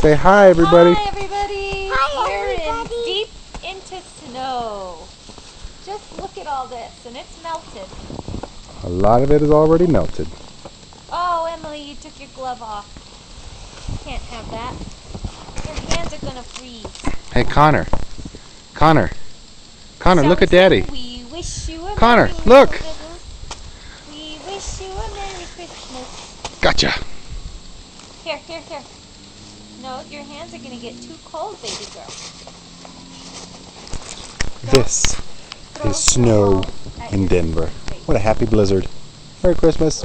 Say hi, everybody. Hi, everybody. Hi, We're everybody. in deep into snow. Just look at all this, and it's melted. A lot of it is already melted. Oh, Emily, you took your glove off. Can't have that. Your hands are gonna freeze. Hey, Connor, look at Daddy. We wish you a Connor, Merry look. Christmas. We wish you a Merry Christmas. Gotcha. Here. No, your hands are gonna get too cold, baby girl. This is snow in Denver. What a happy blizzard. Merry Christmas.